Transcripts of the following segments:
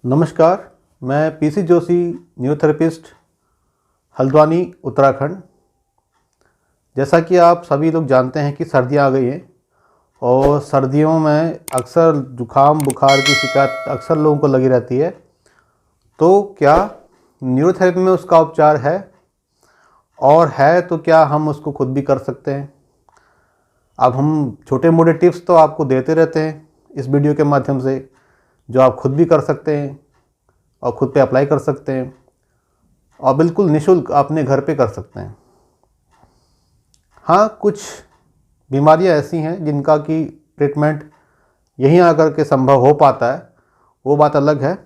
नमस्कार, मैं PC Joshi, neurotherapist, Haldwani, Uttarakhand. जैसा कि आप सभी लोग जानते हैं कि सर्दियां आ गई हैं और सर्दियों में अक्सर जुखाम बुखार की शिकायत अक्सर लोगों को लगी रहती है। तो क्या न्यूरोथेरेपी में उसका उपचार है, और है तो क्या हम उसको खुद भी कर सकते हैं? अब हम छोटे मोटे टिप्स तो आपको देते रहते हैं इस वीडियो के माध्यम से, जो आप खुद भी कर सकते हैं और खुद पे अप्लाई कर सकते हैं और बिल्कुल निःशुल्क अपने घर पे कर सकते हैं। हाँ, कुछ बीमारियां ऐसी हैं जिनका कि ट्रीटमेंट यहीं आकर के संभव हो पाता है, वो बात अलग है।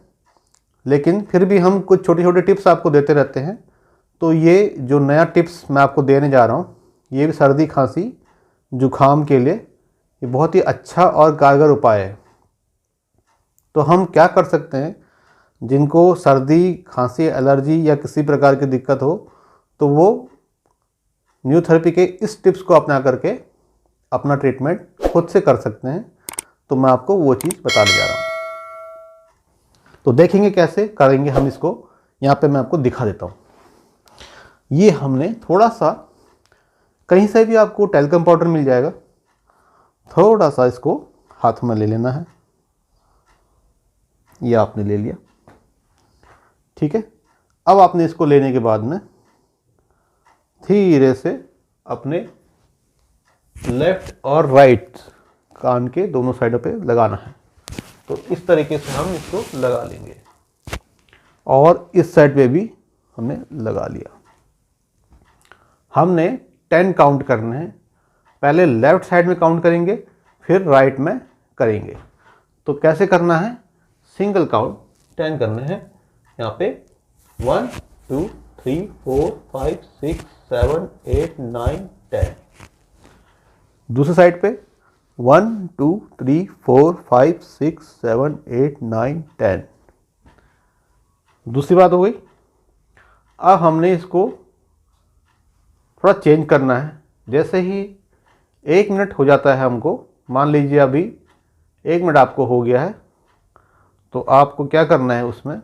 लेकिन फिर भी हम कुछ छोटे छोटे टिप्स आपको देते रहते हैं। तो ये जो नया टिप्स मैं आपको देने जा रहा हूँ, ये भी सर्दी खांसी जुखाम के लिए ये बहुत ही अच्छा और कारगर उपाय है। तो हम क्या कर सकते हैं, जिनको सर्दी खांसी एलर्जी या किसी प्रकार की दिक्कत हो तो वो न्यूरोथेरेपी के इस टिप्स को अपना करके अपना ट्रीटमेंट खुद से कर सकते हैं। तो मैं आपको वो चीज़ बताने जा रहा हूँ। तो देखेंगे कैसे करेंगे हम इसको। यहाँ पे मैं आपको दिखा देता हूँ। ये हमने थोड़ा सा, कहीं से भी आपको टैल्कम पाउडर मिल जाएगा, थोड़ा सा इसको हाथ में ले लेना है। ये आपने ले लिया, ठीक है। अब आपने इसको लेने के बाद में धीरे से अपने लेफ्ट और राइट कान के दोनों साइडों पे लगाना है। तो इस तरीके से हम इसको लगा लेंगे और इस साइड पे भी हमने लगा लिया। हमने 10 काउंट करने हैं। पहले लेफ्ट साइड में काउंट करेंगे, फिर राइट में करेंगे। तो कैसे करना है? सिंगल काउंट 10 करने हैं। यहाँ पे 1 2 3 4 5 6 7 8 9 10। दूसरी साइड पे 1 2 3 4 5 6 7 8 9 10। दूसरी बात हो गई। अब हमने इसको थोड़ा चेंज करना है। जैसे ही 1 मिनट हो जाता है हमको, मान लीजिए अभी 1 मिनट आपको हो गया है, तो आपको क्या करना है उसमें,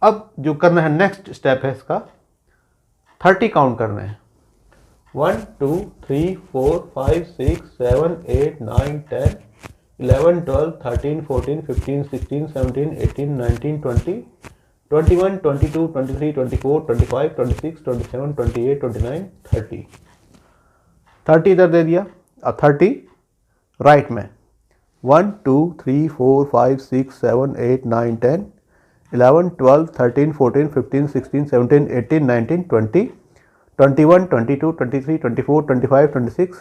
अब जो करना है नेक्स्ट स्टेप है इसका 30 काउंट करना है। 1 2 3 4 5 6 7 8 9 10 11 12 13 14 15 16 17 18 19 20 21 22 23 24 25 26 27 28 29 30। 30 इधर दे दिया। अब 30 राइट में 1 2 3 4 5 6 7 8 9 10 11 12 13 14 15 16 17 18 19 20 21 22 23 24 25 26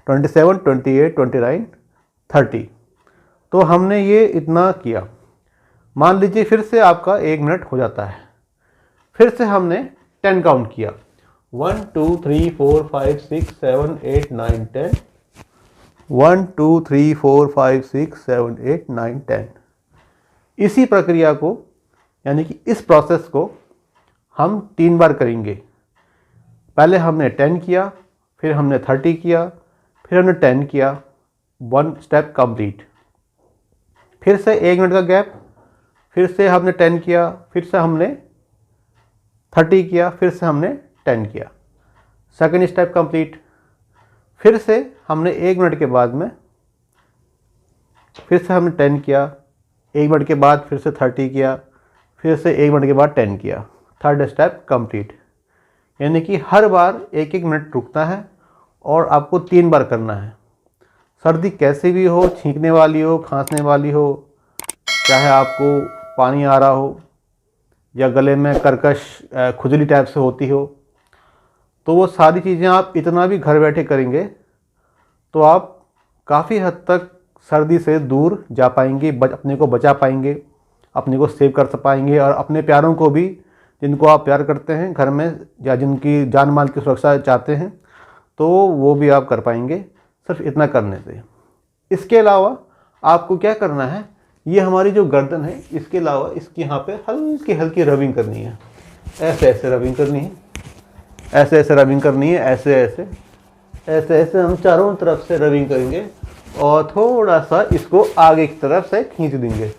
27 28 29 30। तो हमने ये इतना किया। मान लीजिए फिर से आपका 1 मिनट हो जाता है। फिर से हमने 10 काउंट किया। 1 2 3 4 5 6 7 8 9 10 1 2 3 4 5 6 7 8 9 10। इसी प्रक्रिया को, यानी कि इस प्रोसेस को हम 3 बार करेंगे। पहले हमने 10 किया, फिर हमने 30 किया, फिर हमने 10 किया। 1 स्टेप कंप्लीट। फिर से 1 मिनट का गैप, फिर से हमने 10 किया, फिर से हमने 30 किया, फिर से हमने 10 किया। Second step complete. फिर से हमने 1 मिनट के बाद में फिर से हमने 10 किया, 1 मिनट के बाद फिर से 30 किया, फिर से 1 मिनट के बाद 10 किया। Third step complete. यानी कि हर बार 1-1 मिनट रुकना है और आपको 3 बार करना है। सर्दी कैसी भी हो, छींकने वाली हो, खांसने वाली हो, चाहे आपको पानी आ रहा हो या गले में कर्कश खुजली टाइप से होती हो, तो वो सारी चीज़ें आप इतना भी घर बैठे करेंगे तो आप काफ़ी हद तक सर्दी से दूर जा पाएंगे, अपने को बचा पाएंगे, अपने को सेव कर पाएंगे और अपने प्यारों को भी, जिनको आप प्यार करते हैं घर में या जिनकी जान माल की सुरक्षा चाहते हैं, तो वो भी आप कर पाएंगे सिर्फ इतना करने से। इसके अलावा आपको क्या करना है, ये हमारी जो गर्दन है, इसके अलावा इसकी यहाँ पे हल्की हल्की रबिंग करनी है। ऐसे ऐसे रबिंग करनी है, ऐसे ऐसे रबिंग करनी है, ऐसे ऐसे ऐसे ऐसे हम चारों तरफ से रबिंग करेंगे और थोड़ा सा इसको आगे की तरफ से खींच देंगे।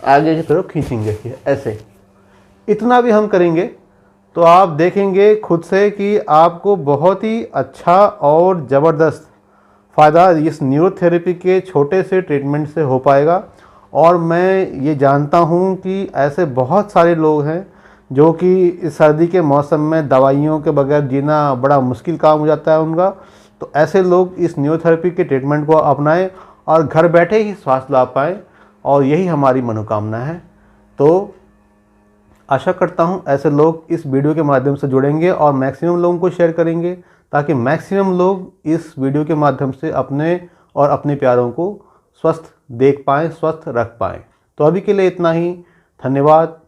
आगे की तरफ खींचेंगे, ये ऐसे। इतना भी हम करेंगे तो आप देखेंगे खुद से कि आपको बहुत ही अच्छा और ज़बरदस्त फ़ायदा इस न्यूरोथेरेपी के छोटे से ट्रीटमेंट से हो पाएगा। और मैं ये जानता हूँ कि ऐसे बहुत सारे लोग हैं जो कि इस सर्दी के मौसम में दवाइयों के बगैर जीना बड़ा मुश्किल काम हो जाता है उनका। तो ऐसे लोग इस न्यूरोथेरेपी के ट्रीटमेंट को अपनाएं और घर बैठे ही स्वास्थ्य लाभ पाएँ, और यही हमारी मनोकामना है। तो आशा करता हूँ ऐसे लोग इस वीडियो के माध्यम से जुड़ेंगे और मैक्सिमम लोगों को शेयर करेंगे, ताकि मैक्सिमम लोग इस वीडियो के माध्यम से अपने और अपने प्यारों को स्वस्थ देख पाएँ, स्वस्थ रख पाएँ। तो अभी के लिए इतना ही। धन्यवाद।